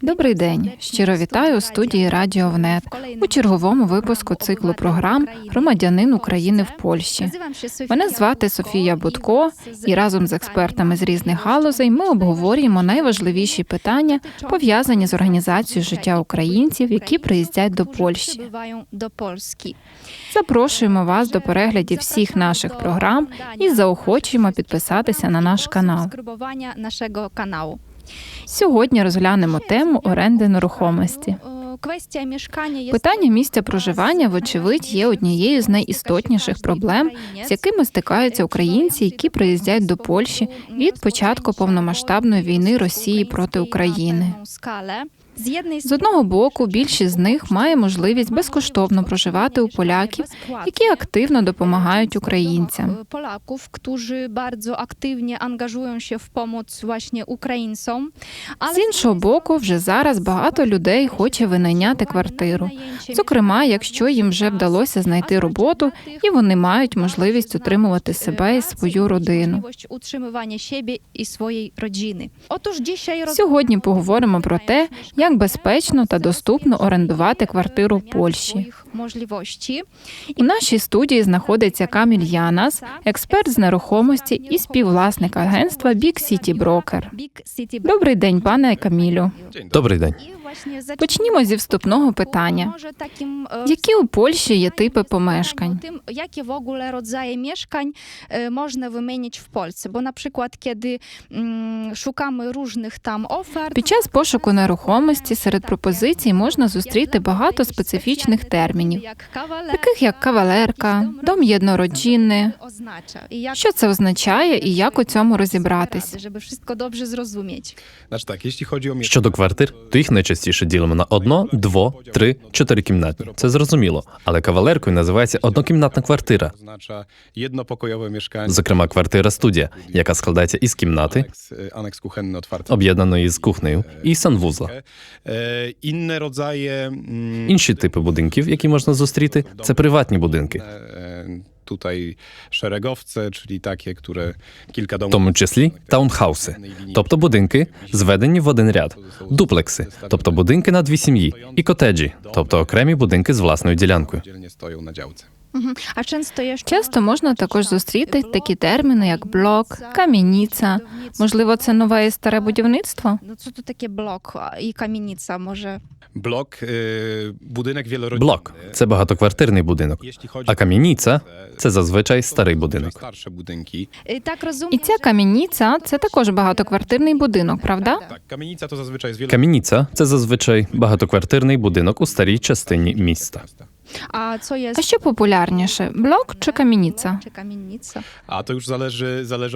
Добрий день. Щиро вітаю у студії Радіо ВНЕТ у черговому випуску циклу програм «Громадянин України в Польщі». Мене звати Софія Будко, і разом з експертами з різних галузей ми обговорюємо найважливіші питання, пов'язані з організацією життя українців, які приїздять до Польщі. Запрошуємо вас до переглядів всіх наших програм і заохочуємо підписатися на наш канал. Сьогодні розглянемо тему оренди нерухомості. Питання місця проживання, вочевидь, є однією з найістотніших проблем, з якими стикаються українці, які приїздять до Польщі від початку повномасштабної війни Росії проти України. З одного боку, більшість з них має можливість безкоштовно проживати у поляків, які активно допомагають українцям. З іншого боку, вже зараз багато людей хоче винайняти квартиру. Зокрема, якщо їм вже вдалося знайти роботу, і вони мають можливість утримувати себе і свою родину. Сьогодні поговоримо про те, як безпечно та доступно орендувати квартиру в Польщі. У нашій студії знаходиться Каміль Янас, експерт з нерухомості і співвласник агентства Big City Broker. Добрий день, пане Камілю. Добрий день. Почнімо зі вступного питання. Які у Польщі є типи помешкань? Jakie w ogóle rodzaje mieszkań można wymienić w Polsce? Bo na przykład, kiedy szukamy różnych tam ofert... Під час пошуку нерухомості серед пропозицій можна зустріти багато специфічних термінів, таких як кавалерка, дом єднородzinny. Що це означає і як у цьому розібратись? Żeby wszystko dobrze zrozumieć. Щодо квартир, то їх найчастіше ділимо на 1, 2, 3, 4 кімнатні. Це зрозуміло. Але кавалеркою називається однокімнатна квартира. Зокрема, квартира-студія, яка складається із кімнати, об'єднаної з кухнею, і санвузла. Інші типи будинків, які можна зустріти, це приватні будинки. В тому числі таунхауси, тобто будинки, зведені в один ряд, дуплекси, тобто будинки на 2 сім'ї, і котеджі, тобто окремі будинки з власною ділянкою. Часто можна також зустріти такі терміни, як блок, кам'яниця. Можливо, це нове і старе будівництво? No co to takie blok i kamienica może? Блок – це багатоквартирний будинок, а кам'яниця – це зазвичай старий будинок. Tak rozumiem, І ця кам'яниця – це також багатоквартирний будинок, правда? Кам'яниця – це зазвичай багатоквартирний будинок у старій частині міста. a co jest... А що популярніше – блок чи кам'яниця? Czy kamienica?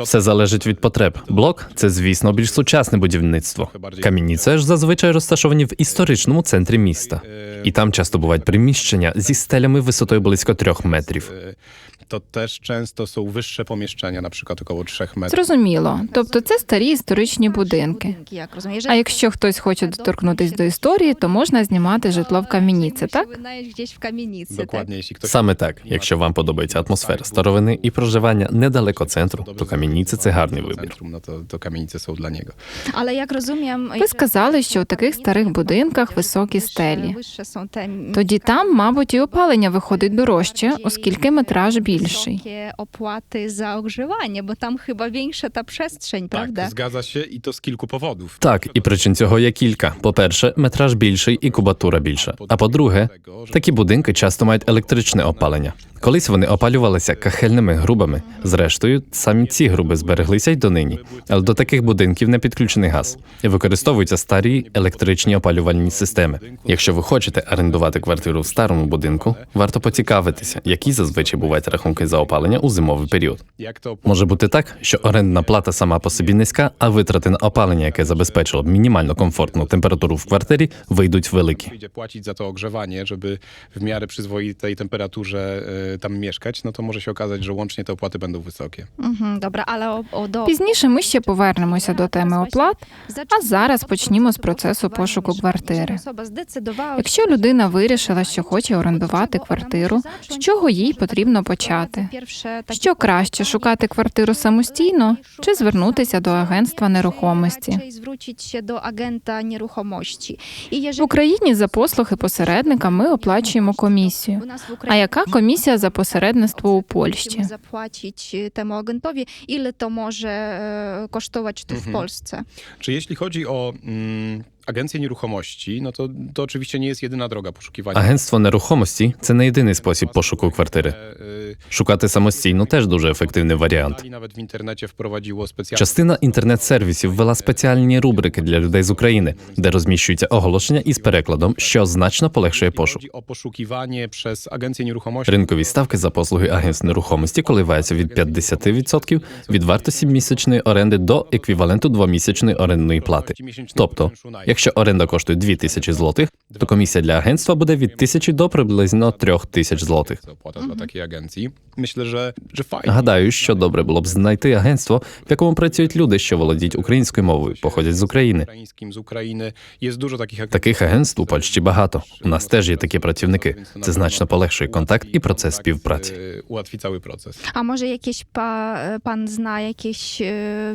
Все залежить від потреб. Блок – це, звісно, більш сучасне будівництво. Кам'яниця ж зазвичай розташовані в історичному центрі міста. І там часто бувають приміщення зі стелями висотою близько 3 метрів. To też często są wyższe pomieszczenia, na przykład około 3 metrów. Зрозуміло. Тобто це старі історичні будинки. Budynki, jak rozumiem. А якщо хтось хоче доторкнутися до історії, то можна знімати житло в кам'яниці, так? Wynająć gdzieś w kamienicy, tak? Dokładnie, jeśli ktoś... Саме так. Якщо вам подобається атмосфера старовини і проживання недалеко центру, то кам'яниця – це гарний вибір. No to kamienice są dla niego. Ale jak rozumiem... Ви сказали, що у таких старих будинках високі стелі. Wyższe są te... Тоді там, мабуть, і опалення виходить дорожче, оскільки метраж більший. Wysokie opłaty za ogrzewanie, bo tam chyba większa ta przestrzeń, prawda? Tak, zgadza się i to z kilku powodów. Так, і причин цього є кілька. По-перше, метраж більший і кубатура більша. А по-друге, такі будинки часто мають електричне опалення. Колись вони опалювалися кахельними грубами. Зрештою, самі ці груби збереглися й донині. Але до таких будинків не підключений газ. І використовуються старі електричні опалювальні системи. Якщо ви хочете орендувати квартиру в старому будинку, варто поцікавитися, які зазвичай бувають рахунки за опалення у зимовий період. Jak to Може бути так, що орендна плата сама по собі низька, а витрати на опалення, яке забезпечило б мінімально комфортну температуру в квартирі, вийдуть великі. idzie płacić za to ogrzewanie, żeby w miarę przyzwoitej temperaturze tam mieszkać, no to może się okazać, że łącznie te opłaty będą wysokie. Dobra, ale do... Пізніше ми ще повернемося до теми оплат, а зараз почнімо з процесу пошуку квартири. Якщо людина вирішила, що хоче орендувати квартиру, з чого їй потрібно почати? визначати, що краще – шукати квартиру самостійно чи звернутися до агентства нерухомості. Звертатися до агента нерухомості. В Україні за послуги посередника ми оплачуємо комісію. А яка комісія за посередництво у Польщі? Zapłacić temu agentowi, ile to może kosztować tu w Polsce. Czy jeśli chodzi o agencję nieruchomości, no to oczywiście nie jest jedyna droga poszukiwania. Агентство нерухомості це не єдиний спосіб пошуку квартири. Шукати самостійно теж дуже ефективний варіант. Nawet w internecie wprowadziło specjalne Частина інтернет-сервісів ввела спеціальні рубрики для людей з України, де розміщуються оголошення із перекладом, що значно полегшує пошук. Chodzi o poszukiwanie przez agencję nieruchomości. Ринкові ставки за послуги агентств нерухомості коливаються від 50% від вартості місячної оренди до еквіваленту двомісячної орендної плати. Тобто, якщо оренда коштує 2000 злотих, то комісія для агентства буде від 1000 до приблизно 3000 злотих. Opłata dla takiej agencji. Myślę, że fajnie. Гадаю, що добре було б знайти агентство, в якому працюють люди, що володіють українською мовою, походять з України. Ukraińskim z Ukrainy. Jest dużo takich agencji. Таких агентств у Польщі багато. У нас теж є такі працівники. Це значно полегшує контакт і процес співпраці. Ułatwi cały proces. A może jakieś pan zna jakieś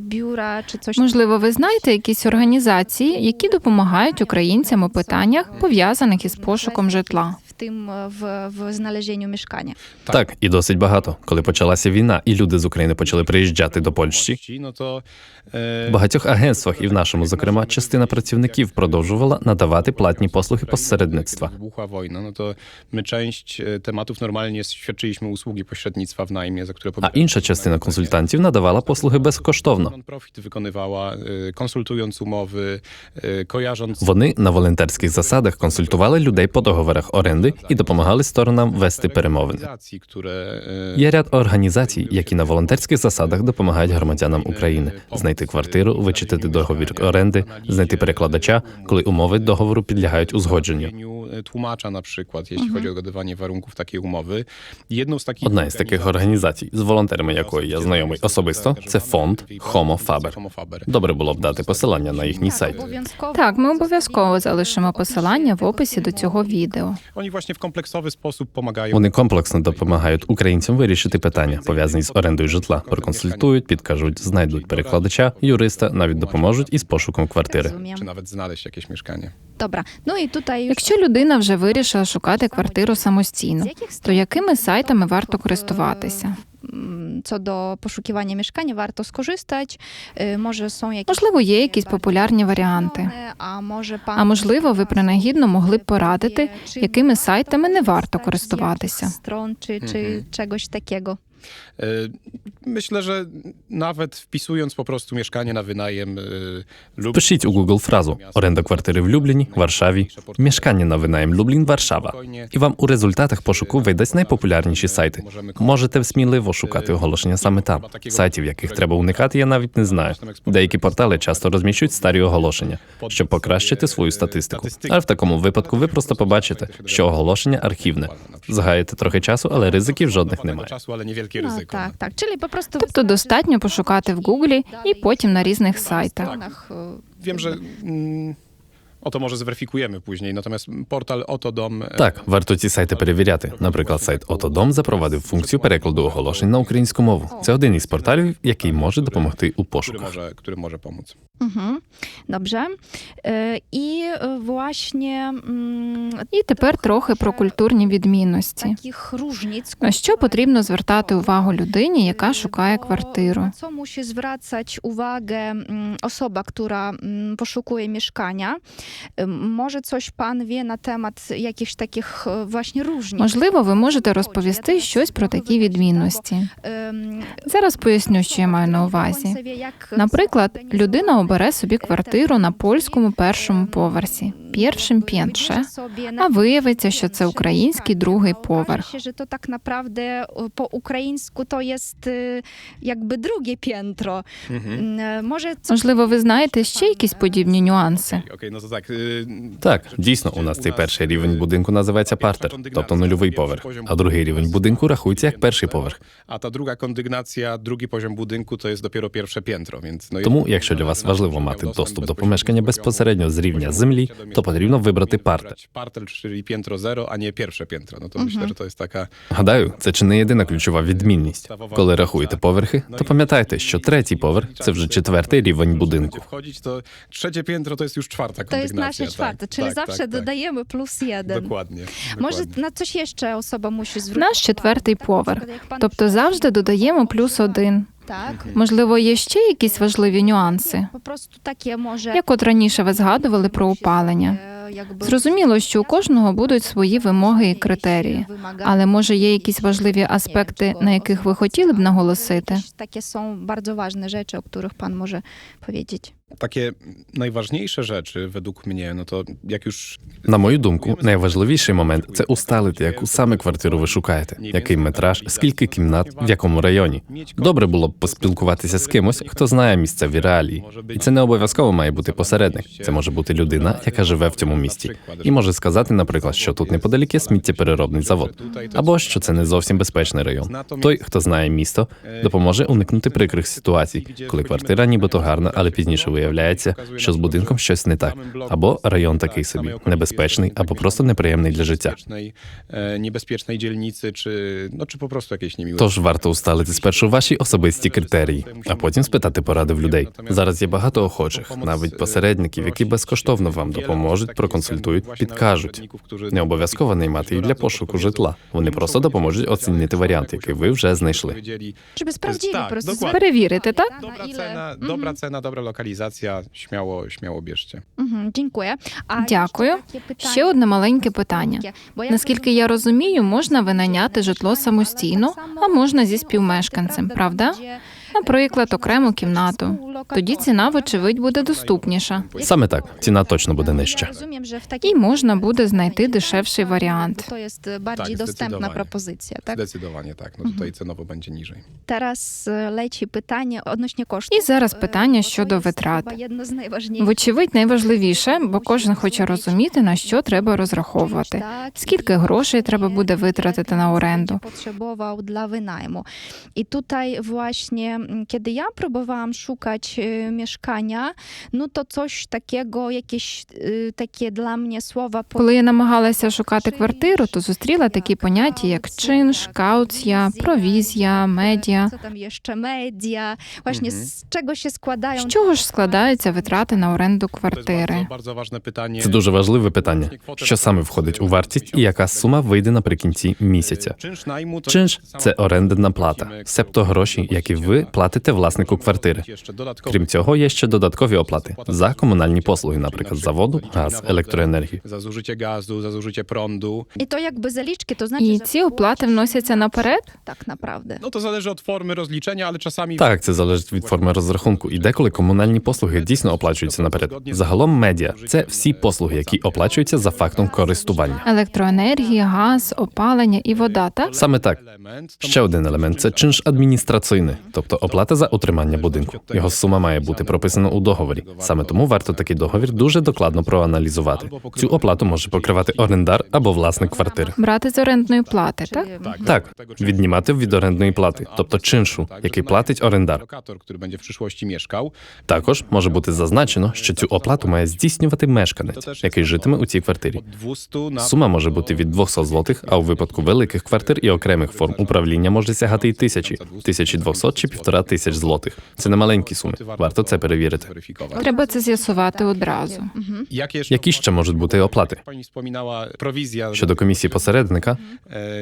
biura czy coś? Можливо, ви знаєте якісь організації, які допомагають українцям у питаннях, пов'язаних із пошуком житла? W tym, w znalezieniu mieszkania. Так, і досить багато. Коли почалася війна, і люди з України почали приїжджати до Польщі, No to в багатьох агентствах, і в нашому, зокрема, частина працівників продовжувала надавати платні послуги посередництва. wybuchła wojna, no to my część tematów normalnie świadczyliśmy usługi pośrednictwa w najmie, za które А інша частина консультантів надавала послуги безкоштовно. Non-profit wykonywała, konsultując umowy, kojarząc Вони на волонтерських засадах консультували людей по договорах оренди і допомагали сторонам вести перемовини. organizacji, które Є ряд організацій, які на волонтерських засадах допомагають громадянам України знайти квартиру, вичитати договір оренди, знайти перекладача, коли умови договору підлягають узгодженню. tłumacza na przykład, jeśli chodzi o dogadywanie warunków takiej umowy. Jedną z takich Одна із таких організацій, з волонтерами якої я знайомий особисто, це фонд Homo Faber. Homo Faber. Добре було б дати посилання на їхній сайт. Обов'язково. Так, ми обов'язково залишимо посилання в описі до цього відео. Oni właśnie w kompleksowy sposób pomagają. Вони комплексно допомагають українцям вирішити питання, пов'язані з орендою житла, проконсультують, підкажуть, знайдуть перекладача, юриста, навіть допоможуть із пошуком квартири. Розумію. Czy nawet znaleźć jakieś mieszkanie. Добре. Ну і тут Якщо людина вже вирішила шукати квартиру самостійно, то якими сайтами варто користуватися? co do poszukiwania mieszkania warto skorzystać. Może są jakieś Можливо, є якісь популярні варіанти. а може А можливо, ви принагідно могли б порадити, якими сайтами не варто користуватися. Строн чи czegoś takiego. Myślę, że nawet wpisując po prostu mieszkanie na wynajem lub Пишіть у Google фразу «Оренда квартири в Любліні, Варшаві», «Мішкання на винаєм Люблін, Варшава». І вам у результатах пошуку вийдуть найпопулярніші сайти. Можете сміливо шукати оголошення саме там. Сайтів, яких треба уникати, я навіть не знаю. Деякі портали часто розміщують старі оголошення, щоб покращити свою статистику. Але в такому випадку ви просто побачите, що оголошення архівне. Згаєте трохи часу, але ризиків жодних немає. czasu, ale niewielkie Ну, ryzyko. так. Czyli po prostu Тобто достатньо пошукати в Гуглі і потім на різних сайтах. stronach, Wiem, że oto może zweryfikujemy później, natomiast portal Otodom Так, варто ці сайти перевіряти. Наприклад, сайт Отодом запровадив функцію перекладу оголошень на українську мову. Це один із порталів, який може допомогти у пошуках. który może pomóc. Dobrze. I właśnie І тепер трохи про культурні відмінності. takich różnic. На що потрібно звертати увагу людині, яка шукає квартиру? Na co musi zwracać uwagę osoba, która poszukuje mieszkania? Może coś pan wie na temat jakichś takich właśnie różnic? Можливо, ви можете розповісти щось про такі відмінності. Зараз поясню, що я маю на увазі. Наприклад, людина обере собі квартиру на польському першому поверсі, першим п'єнтше, а виявиться, що це український другий поверх. Że to tak naprawdę po ukraińsku to jest jakby drugie piętro. Może Можливо, ви знаєте ще якісь подібні нюанси? Okej, no to tak. Так, дійсно, у нас цей перший рівень будинку називається партер, тобто нульовий поверх, а другий рівень будинку рахується як перший поверх. A ta druga kondygnacja, drugi poziom budynku to jest dopiero pierwsze piętro, więc... No Тому, якщо для вас важливо мати доступ до помешкання безпосередньо з рівня землі, то потрібно вибрати партер. Parter, czyli piętro 0, a nie pierwsze piętro. No to myślę, że to jest taka... Гадаю, це чи не єдина ключова відмінність. Коли рахуєте поверхи, то пам'ятайте, що третій поверх – це вже четвертий рівень будинку. Wchodzić, to trzecie piętro to jest już czwarta To jest kondygnacja. nasze czwarte, czyli zawsze dodajemy +1. Dokładnie. Może na coś jeszcze osoba musi zwrócić Наш четвертий поверх. Як пан Тобто завжди додаємо +1. Так. Можливо, є ще якісь важливі нюанси? По prostu takie może Як от раніше ви згадували про опалення. jakby Зрозуміло, що у кожного будуть свої вимоги і критерії. Але може є якісь важливі аспекти, на яких ви хотіли б наголосити? Takie są bardzo ważne rzeczy, o których pan może powiedzieć. Takie najważniejsze rzeczy według mnie, no to jak już... На мою думку, найважливіший момент – це усталити, яку саме квартиру ви шукаєте, який метраж, скільки кімнат, в якому районі. Добре було б поспілкуватися з кимось, хто знає місцеві реалії. І це не обов'язково має бути посередник. Це може бути людина, яка живе в цьому місті. І може сказати, наприклад, що тут неподалік є сміттєпереробний завод. Або що це не зовсім безпечний район. Той, хто знає місто, допоможе уникнути прикрих ситуацій, коли квартира нібито гарна, але пізніше виявляється, що з будинком щось не так. Або район такий собі, небезпечний, або просто неприємний для життя. Niebezpiecznej dzielnicy, czy po prostu jakieś niemiłe. Тож варто усталити спершу ваші особисті критерії, а потім спитати поради в людей. Зараз є багато охочих, навіть посередників, які безкоштовно вам допоможуть, проконсультують, підкажуть. Не обов'язково наймати їх для пошуку житла. Вони просто допоможуть оцінити варіант, який ви вже знайшли. Żeby sprawdzili po prostu. dokładnie. Перевірити, так? Dobra lokalizacja, śmiało bierzcie. Дякую. Дякую. Ще одне маленьке питання. Наскільки я розумію, можна винайняти житло самостійно, а можна зі співмешканцем, правда? Наприклад, окрему кімнату. Тоді ціна, вочевидь, буде доступніша. Саме так, ціна точно буде нижча. І можна буде знайти дешевший варіант. To jest bardziej Tak, dostępna zdecydowanie. propozycja, tak? Zdecydowanie tak. No tutaj cenowo będzie niżej. Teraz leci pytanie odnośnie kosztów. І зараз питання щодо витрат. Chyba jedno z najważniejszych. Вочевидь, найважливіше, бо кожен хоче розуміти, на що треба розраховувати. Скільки грошей треба буде витратити на оренду. Potrzebował dla wynajmu. I tutaj właśnie, kiedy ja próbowałam szukać mieszkania, no to coś takiego, jakieś takie dla mnie słowa Коли я намагалася шукати квартиру, то зустріла такі поняття, як чинш, кауція, провізія, медіа. Co tam jeszcze? Media. Właśnie z czego się składają? З чого ж складаються витрати на оренду To jest квартири? bardzo ważne pytanie. Це дуже важливе питання. Що саме входить у вартість і яка сума вийде наприкінці місяця? Czynsz najmu to Чинш jest – це орендна плата, Płacimy себто гроші, які ви платите власнику квартири. jeszcze dodatkowo Крім цього, є ще додаткові оплати за комунальні послуги, наприклад, за воду, газ, електроенергію. za zużycie gazu, za zużycie prądu. I to jakby zaliczki, to znaczy, І że ці оплати вносяться наперед? tak naprawdę. No to zależy od formy rozliczenia, ale czasami Так, це залежить від форми розрахунку. І деколи комунальні послуги дійсно оплачуються наперед. Загалом медіа – це всі послуги, які оплачуються за фактом користування. Електроенергія, газ, опалення і вода, так? Саме так. element, Ще один елемент – це чинш адміністраційний, тобто оплата за утримання будинку. Його сума має бути прописана у договорі. Саме тому варто такий договір дуже докладно проаналізувати. Цю оплату може покривати орендар або власник квартири. Брати з орендної плати, так? Так, віднімати від орендної плати, тобто чиншу, який платить орендар. lokator, który będzie w przyszłości mieszkał. Також може бути зазначено, що цю оплату має здійснювати мешканець, який житиме у цій квартирі. Od 200 na Сума може бути від 200 злотих, а у випадку великих квартир і окремих форм управління може сягати й 1000, 1200 чи 1500 злотих. Це не маленькі суми, варто це перевірити. weryfikować. Треба це з'ясувати одразу. Які ще можуть бути оплати? Pani wspominała prowizja, Щодо комісії посередника,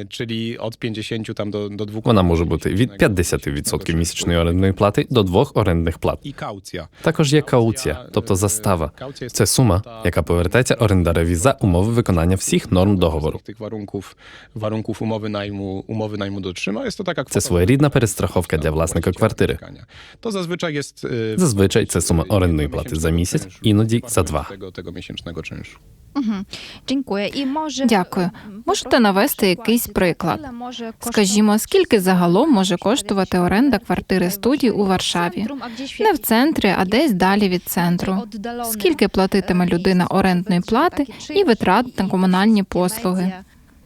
czyli od 50 tam do 2 вона може бути від 50% місячної орендної плати до 2 орендних плат. i kaucja. Також є кауція, тобто застава. Це сума, яка повертається орендареві за умови виконання всіх норм договору. Tych warunków umowy najmu dotrzyma. Jest to taka Це своєрідна перестраховка для власника квартири. To zazwyczaj jest Зазвичай це сума орендної плати за місяць, іноді за 2. tego miesięcznego czynszu. Dziękuję. I może Дякую. Можете навести якийсь приклад? Ile może Скажімо, скільки загалом може коштувати оренда квартири студії у Варшаві? Не в центрі, а десь далі від центру. Скільки платитиме людина орендної плати і витрат на комунальні послуги?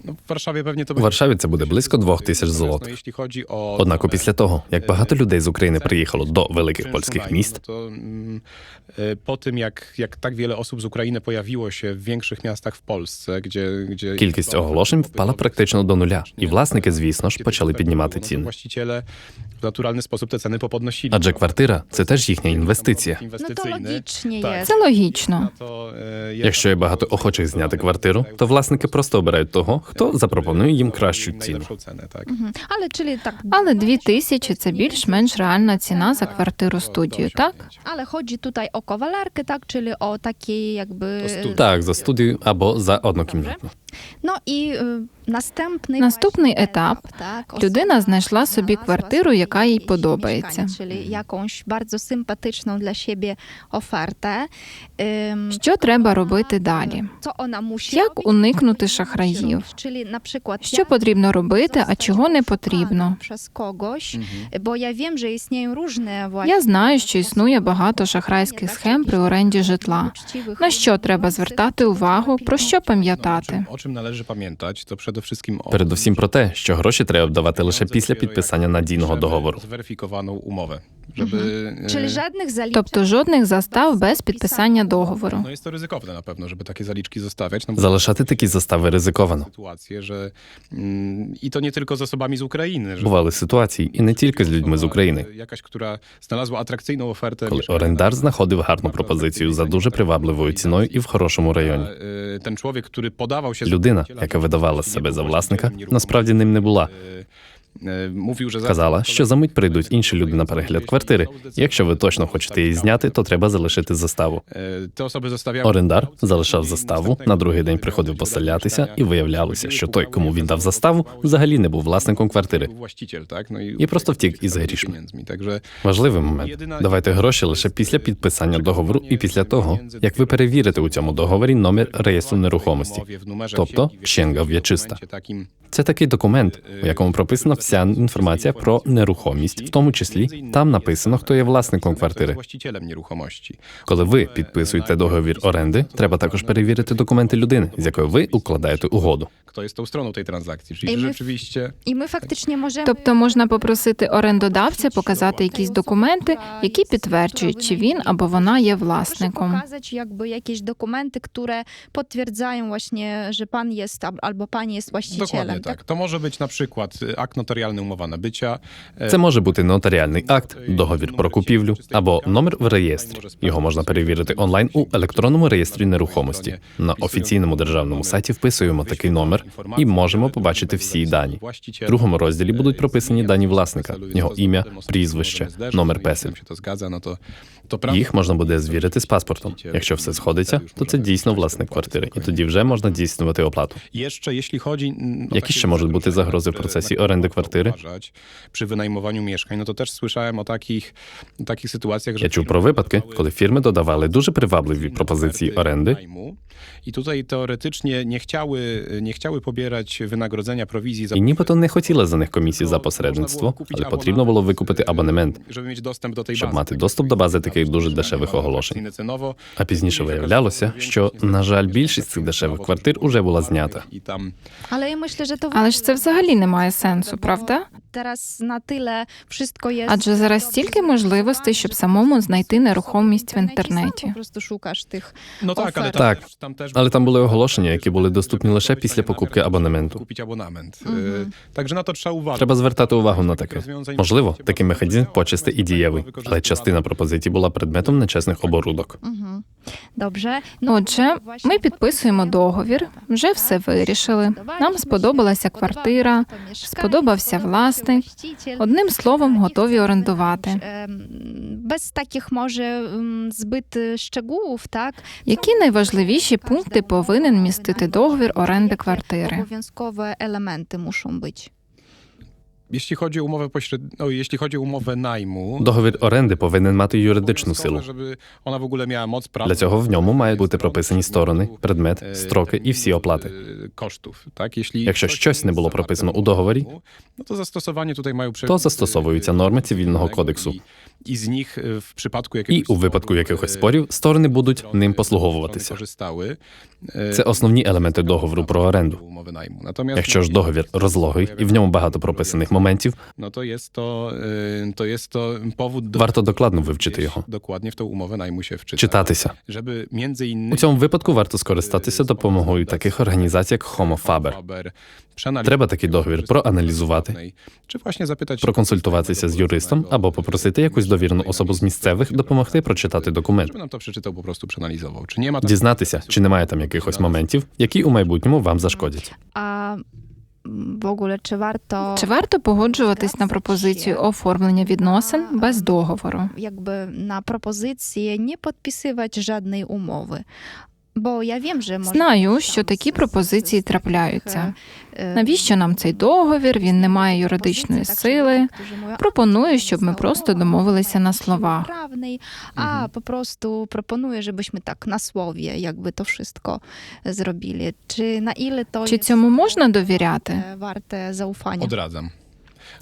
No, w Warszawie pewnie to У Варшаві це буде близько 2000 No, злотих. jeśli chodzi o Однак cenę, після того, як багато людей з України приїхало до великих czynsz польських najmu, міст, no to po tym, jak tak wiele osób z Ukrainy pojawiło się w większych miastach w Polsce, gdzie кількість оголошень впала практично до нуля, і власники, звісно ж, почали піднімати ціни. Właściciele w naturalny sposób te ceny popodnosili. Адже квартира це теж їхня інвестиція. No to logicznie Tak. jest. Це логічно. To, Якщо є багато охочих зняти квартиру, то власники просто обирають того, хто запропонує їм кращу ціну. najlepszą cenę, tak. Ale czyli tak. Але 2000 – це більш-менш реальна ціна за квартиру студію, так? Ale chodzi tutaj o kawalerkę, tak? Czyli o taki jakby... Так, за студію або за однокімнатну. No i Наступний етап. Людина знайшла собі квартиру, яка їй подобається. Czyli jakąś bardzo sympatyczną dla siebie ofertę. Що треба робити далі? Co ona musi Як robić? уникнути шахраїв? Czyli na przykład Що потрібно робити, а чого не потрібно? Przez kogoś, bo ja wiem, że istnieją różne właśnie Я знаю, що існує багато шахрайських схем при оренді житла. На що треба звертати увагу, про що пам'ятати? O czym należy pamiętać, to przede wszystkim o Передусім про те, що гроші треба вдавати лише після підписання надійного договору. Zweryfikowaną umowę, żeby... Czyli żadnych zaliczek. Тобто жодних застав без підписання договору. No jest to ryzykowne na pewno, żeby takie zaliczki zostawiać. No bo Залишати такі застави ризиковано. sytuacje, że i to nie tylko z osobami z Ukrainy, że Бували ситуації, і не тільки з людьми з України, jakaś, która znalazła atrakcyjną ofertę коли mieszkania, орендар знаходив гарну пропозицію за дуже привабливою ціною і в хорошому районі. ten człowiek, który podawał się Людина, яка видавала себе за власника, насправді ним не була. mówił, że Казала, що за мить прийдуть інші люди на перегляд квартири. Якщо ви точно хочете її зняти, то треба залишити заставу. te osoby zostawiały Орендар залишав заставу, на другий день приходив поселятися, і виявлялося, що той, кому він дав заставу, взагалі не був власником квартири. był właściciel, tak? No І просто втік із грішми. pieniędzmi. Także Важливий момент. Давайте гроші лише після підписання договору і після того, як ви перевірите у цьому договорі номер реєстру нерухомості. umowie w numerze Тобто księgi księga wieczystej, wieczysta. w momencie takim Це такий документ, у якому прописана вся інформація про нерухомість, в тому числі там написано, хто є власником квартири. właścicielem nieruchomości. Коли ви підписуєте договір оренди, треба також перевірити документи людини, з якою ви укладаєте угоду. Kto jest tą stroną tej transakcji? Czyli I my- rzeczywiście I my faktycznie możemy... Тобто можна попросити орендодавця показати якісь документи, які підтверджують, чи він або вона є Proszę власником. pokazać jakby jakieś dokumenty, które potwierdzają właśnie, że pan jest albo pani jest właścicielem. dokładnie tak. To może być na przykład akt notarialny umowa nabycia. Це може бути нотаріальний акт, договір про купівлю або номер в реєстрі. Його можна перевірити онлайн у електронному реєстрі нерухомості. На офіційному державному сайті вписуємо такий номер і можемо побачити всі дані. В другому розділі будуть прописані дані власника, його ім'я, прізвище, номер песель. Їх можна буде звірити з паспортом. Якщо все сходиться, то це дійсно власник квартири, і тоді вже можна здійснювати оплату. Які ще можуть бути загрози в процесі оренди квартири? Przy wynajmowaniu mieszkań, no to też słyszałem o takich sytuacjach, że Я чув про випадки, коли фірми додавали дуже привабливі пропозиції оренди, i tutaj teoretycznie nie chciały pobierać wynagrodzenia prowizji za і нібито не хотіли за них комісії за посередництво, але потрібно було викупити абонемент, żeby mieć dostęp do tej щоб bazy. мати доступ до бази таких дуже дешевих оголошень. Cenowo. А пізніше виявлялося, що, на жаль, більшість цих дешевих квартир уже була знята. I tam Ale ja myślę, że to Але ж це взагалі не має сенсу, правда? teraz na tyle wszystko jest... Адже зараз стільки можливостей, щоб самому знайти нерухомість в Sam інтернеті. po prostu szukasz tych no tak, ale Tak. tam też Але там були оголошення, які були доступні лише після покупки абонементу. kupić abonament. Także na to trzeba uważać. Треба звертати увагу на таке. Можливо, такий механізм почисти і дієвий, але частина пропозицій була предметом нечесних оборудок. Dobrze. No, Отже, ми підписуємо договір, вже все вирішили. Нам сподобалася квартира, сподобався власник. Одним словом, готові орендувати. Bez takich może zbyt szczegółów, tak? Які найважливіші пункти повинен містити договір оренди квартири? Obowiązkowe elementy muszą być. Jeśli chodzi o umowę najmu, Договір оренди повинен мати юридичну силу. żeby ona w ogóle miała moc prawną. Для цього в ньому мають бути прописані сторони, предмет, строки і всі оплати. Коштів. Якщо щось не було прописано у договорі, то застосування тут мають то застосовуються норми цивільного кодексу. І у випадку якихось спорів сторони будуть ним послуговуватися. Це основні елементи договору про оренду. Якщо ж договір розлогий і в ньому багато прописаних моментів, варто докладно вивчити його, Dokładnie w tą umowę najmu się wczytać. читатися. Żeby między innymi У цьому випадку варто скористатися допомогою таких організацій, як Homo Faber. Треба такий договір проаналізувати, Чи właśnie zapytać проконсультуватися з юристом або попросити якусь довірену особу з місцевих допомогти прочитати документ, żeby nam to przeczytał, po prostu przeanalizował. Czy nie ma tam дізнатися, чи немає там якихось моментів, які у майбутньому вам зашкодять. A w ogóle, Чи варто погоджуватись на пропозицію оформлення відносин без договору? jakby na propozycję nie podpisywać żadnej umowy? Bo ja wiem, że Знаю, що такі пропозиції трапляються. Навіщо нам цей договір? Він не має юридичної сили. Пропоную, щоб ми просто домовилися на словах. prawnej, a po prostu proponuję, żebyśmy tak na słowie jakby to wszystko zrobili. Czy na ile to Чи jest цьому можна довіряти? warte zaufania? Odradzam.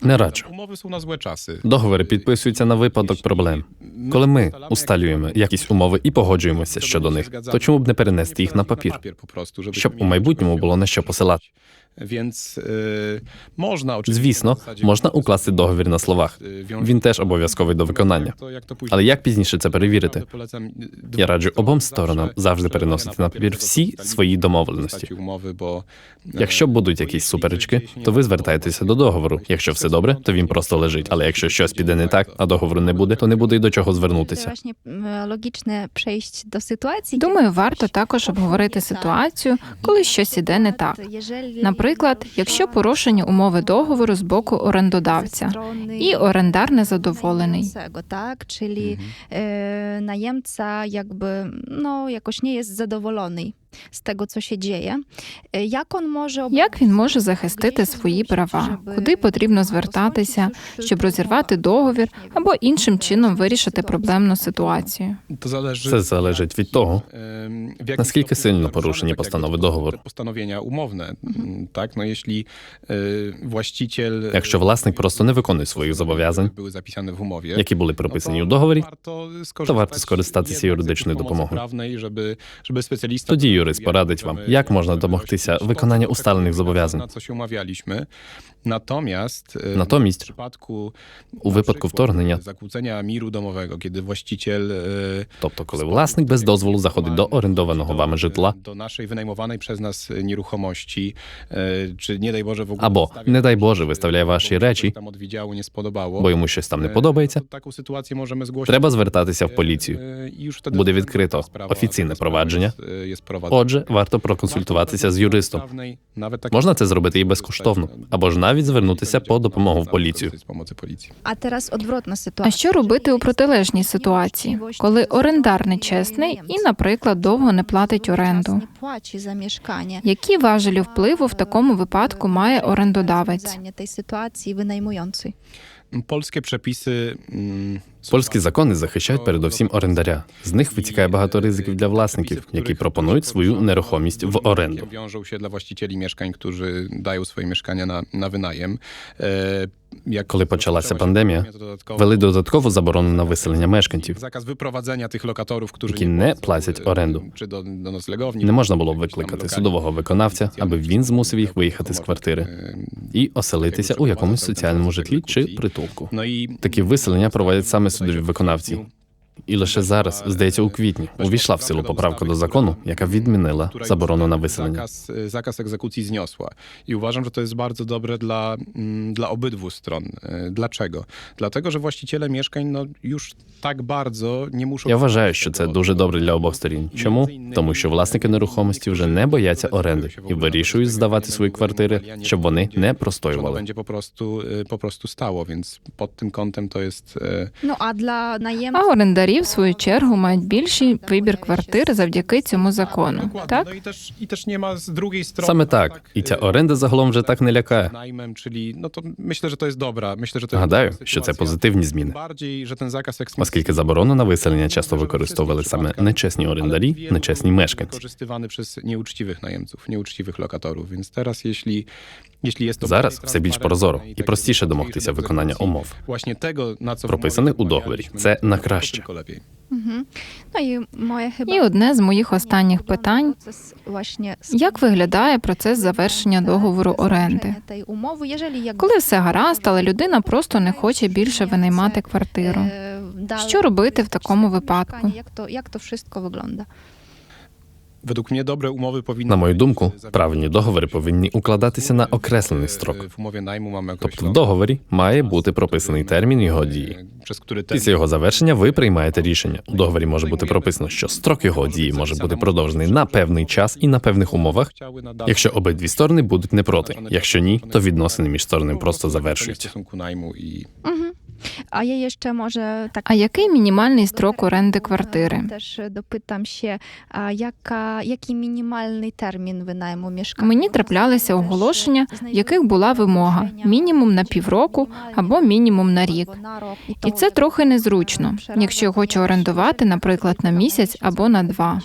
Не раджу. Umowy są na złe czasy. Договори підписуються на випадок проблем. Коли ми усталюємо якісь умови і погоджуємося щодо них, то чому б не перенести їх на папір, щоб у майбутньому було на що посилати? Więc można oczywiście Звісно, можна укласти договір на словах. Він теж обов'язковий до виконання. Але як пізніше це перевірити? Я раджу обом сторонам завжди переносити на папір всі свої домовленості. Якщо будуть якісь суперечки, то ви звертаєтеся до договору. Якщо все добре, то він просто лежить. Але якщо щось піде не так, а договору не буде, то не буде й до чого Це звернутися. właśnie logiczne przejść do sytuacji. Думаю, варто також обговорити ситуацію, коли щось іде не так. Наприклад, якщо порушені умови договору з боку орендодавця, і орендар незадоволений. Tak, czyli najemca jakby jakoś nie jest zadowolony z tego, co się dzieje. Jak on może Як він може захистити свої права? Куди потрібно звертатися, щоб розірвати договір або іншим чином вирішити проблемну ситуацію? Це залежить від того, наскільки сильно порушені постанови договору. Postanowienia umowne. Tak, no jeśli właściciel Якщо власник просто не виконує своїх зобов'язань, były zapisane w umowie, які були прописані у договорі, to варто скористатися юридичною допомогою. Правної, żeby specjalista Тоді юрист порадить вам, як можна домогтися виконання усталених зобов'язань. na co się umawialiśmy. Natomiast Натомість, w przypadku у випадку вторгнення, zakłócenia miru domowego, kiedy właściciel тобто коли власник без дозволу заходить до орендованого вами житла, do naszej wynajmowanej przez nas nieruchomości, czy nie daj Boże w ogóle або, wystawia не дай Боже, виставляє ваші речі, tam od відділу nie spodobało, бо йому щось там не подобається, to taką sytuację możemy zgłosić. треба звертатися в поліцію. I już wtedy Буде відкрито sprawa офіційне провадження. jest prowadzona. Отже, варто проконсультуватися з юристом. Nawet tak Можна це зробити і безкоштовно, або ж навіть звернутися по допомогу в поліцію. z pomocy policji. A teraz odwrotna А sytuacja. що робити у протилежній ситуації, коли орендар нечесний і, наприклад, довго не платить оренду? Nie płaci za mieszkanie. Які важелі впливу в такому випадку має орендодавець? Rozwiązanie tej sytuacji wynajmujący. Polskie przepisy Польські закони захищають передусім орендаря. З них витікає багато ризиків для власників, які пропонують свою нерухомість в оренду. wiążą się dla właścicieli mieszkań, którzy dają swoje mieszkania na wynajem. Коли почалася пандемія, ввели додаткову заборону на виселення мешканців. Zakaz wyprowadzenia tych lokatorów, którzy Які не платять оренду. czy do noclegowni. Не можна було викликати судового виконавця, аби він змусив їх виїхати з квартири і оселитися у якомусь соціальному житлі чи притулку. No i Такі виселення проводять саме судові виконавці. І лише зараз, здається, у квітні, увійшла в силу поправка до закону, яка відмінила заборону на виселення. Zakaz egzekucji zniosła. I uważam, że to jest bardzo dobre dla obydwu stron. Dlaczego? Dlatego, że właściciele mieszkań już tak bardzo nie muszą... Я вважаю, що це дуже добре для обох сторін. Чому? Тому що власники нерухомості вже не бояться оренди і вирішують здавати свої квартири, щоб вони не Że ono простоювали. będzie po prostu stało, więc pod tym kątem to jest... No a dla А najemców орендарі орендарі, в свою чергу, мають більший вибір квартир завдяки цьому закону. Dokładnie. Так? No i też nie ma z drugiej strony. Саме так. І ця оренда загалом вже так не лякає. Najmem, czyli no to myślę, że to jest dobra. Myślę, że to jest Гадаю, dobra що це sytuacja. позитивні зміни. Bardziej, że ten zakaz eksmisji Оскільки заборону на виселення часто використовували саме нечесні орендарі, нечесні мешканці. Wykorzystywany przez nieuczciwych najemców, nieuczciwych lokatorów. Więc teraz, jeśli jest to Зараз bardziej все більш transparentne прозоро і і takie простіше łatwiejsze домогтися do виконання egzekucji, умов. Właśnie tego, na co w Прописаних umowie у договорі. zapowiadaliśmy, Це на to краще. tylko lepiej. Ну і моє І одне з моїх останніх питань – як виглядає процес завершення договору оренди? Коли все гаразд, але людина просто не хоче більше винаймати квартиру. Що робити в такому випадку? Як то все виглядає? Według mnie dobre umowy powinny... На мою думку, правильні договори повинні укладатися на окреслений строк. W umowie najmu mamy Тобто в договорі має бути прописаний термін його дії. przez który Після його завершення ви приймаєте рішення. У договорі може бути прописано, що строк його дії може бути продовжений на певний час і на певних умовах, якщо обидві сторони будуть не проти. Якщо ні, то відносини між сторонами просто завершуються. stosunku najmu i А я ще, може, так... А який мінімальний строк оренди квартири? Теж допитам ще, який мінімальний термін винайму мешкання? Мені траплялися оголошення, в яких була вимога – мінімум на півроку або мінімум на рік. І це трохи незручно, якщо я хочу орендувати, наприклад, на місяць або на 2.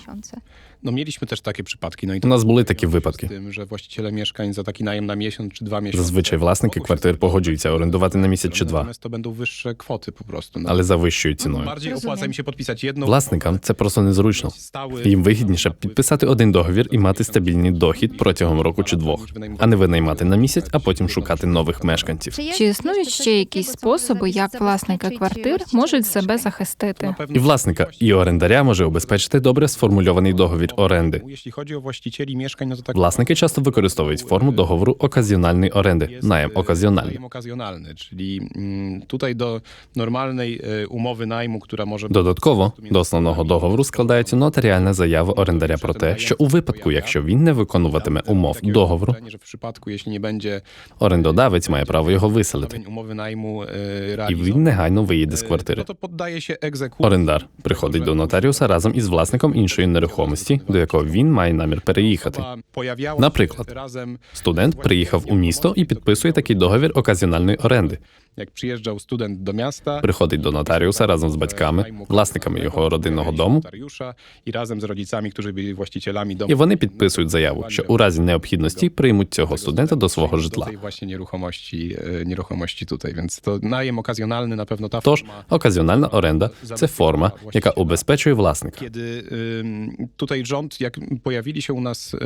No mieliśmy też takie przypadki. No i У нас були такі випадки. z tym, że właściciele mieszkań za taki najem na miesiąc czy 2 miesiące. Зазвичай власники квартир погоджуються орендувати на місяць чи 2, Natomiast to będą wyższe kwoty po prostu. No. але за вищою ціною. Bardziej opłaca im się podpisać jedną Власникам це просто незручно. stały Їм вигідніше підписати один договір і мати стабільний дохід протягом року чи 2, а не винаймати на місяць, а потім шукати нових мешканців. Чи існують ще якісь способи, як власники квартир можуть себе захистити? na pewno І власника, і орендаря може обезпечити добре сформульований договір оренди. jeśli chodzi o właścicieli mieszkań, no to tak Власники часто використовують форму договору оказіональної оренди, найм оказіональний. najem okazjonalny, czyli tutaj do normalnej umowy najmu, która może Додатково, до основного договору складається нотаріальна заява орендаря про те, що у випадку, якщо він не виконуватиме умов договору, że w przypadku, jeśli nie będzie орендодавець має право його виселити, umowy najmu і він негайно виїде з квартири. no to poddaje się egzekucji. Орендар приходить до нотаріуса разом із власником іншої нерухомості, до якого він має намір переїхати. Pojawiała Наприклад, się razem, студент приїхав у місто і підписує такий договір оказіональної оренди. jak przyjeżdżał student do miasta, Приходить до нотаріуса разом з батьками, власниками його родинного дому, notariusza i razem z rodzicami, którzy byli właścicielami domu. і вони підписують заяву, що у разі необхідності приймуть цього студента до свого do житла. tej właśnie nieruchomości tutaj, więc to najem okazjonalny na pewno ta Тож, forma. оказіональна оренда – це форма, яка убезпечує власника. Kiedy tutaj rząd, jak pojawili się u nas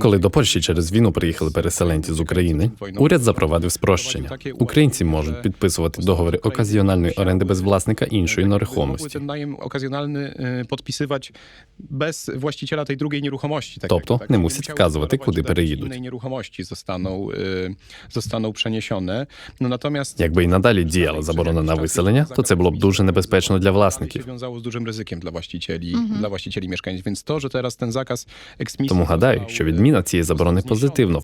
Коли до Польщі через війну приїхали переселенці з України, уряд запровадив спрощення. Українці можуть підписувати договори оказіональної оренди без власника іншої mogły нерухомості. ten najem okazjonalny podpisywać bez właściciela tej drugiej nieruchomości. Tak Тобто jak, не nie мусять musiały вказувати, deklarować, куди że do переїдуть. innej nieruchomości zostaną przeniesione. No natomiast Якби і надалі діяла заборона на виселення, то це було б дуже небезпечно для się власників. wiązało z dużym ryzykiem dla właścicieli mieszkań. Więc to, że teraz ten zakaz eksmisji Тому гадаю, został, що відміна цієї заборони позитивно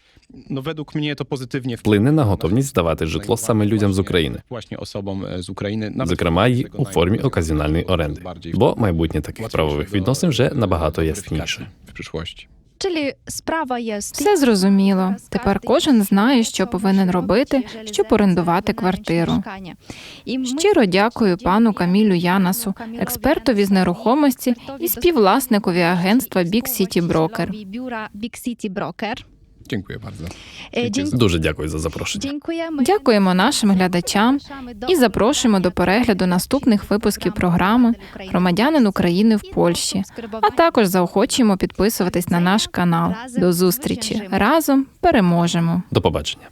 no według mnie to pozytywnie вплине на готовність здавати житло саме людям з України, właśnie osobom z Ukrainy. Nawet зокрема й tego у najmu формі оказіональної оренди. bardziej Бо майбутнє таких правових відносин вже набагато ясніше. w przyszłości. Czyli справа є... Все зрозуміло. Тепер кожен знає, що повинен робити, щоб орендувати квартиру. Щиро дякую пану Камілю Янасу, експертові з нерухомості і співвласникові агентства Big City Broker. Big City Broker. Dziękuję bardzo. Дуже дякую за запрошення. Дякуємо нашим глядачам і запрошуємо до перегляду наступних випусків програми «Громадянин України в Польщі», а також заохочуємо підписуватись на наш канал. До зустрічі! Разом переможемо! До побачення.